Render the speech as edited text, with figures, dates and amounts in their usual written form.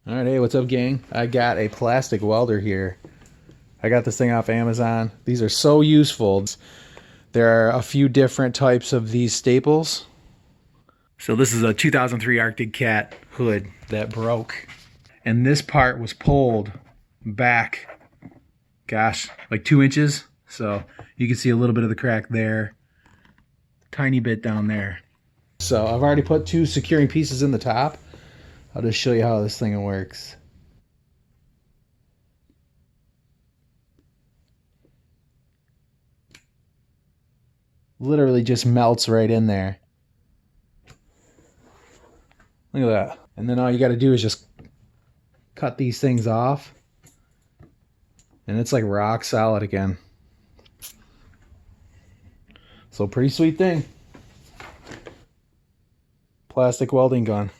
All right, hey, what's up, gang? I got a plastic welder here. I got this thing off Amazon. These are so useful. There are a few different types of these staples. So this is a 2003 Arctic Cat hood that broke. And this part was pulled back, gosh, like 2 inches. So you can see a little bit of the crack there. Tiny bit down there. So I've already put 2 securing pieces in the top. I'll just show you how this thing works. Literally just melts right in there. Look at that. And then all you got to do is just cut these things off. And it's like rock solid again. So pretty sweet thing. Plastic welding gun.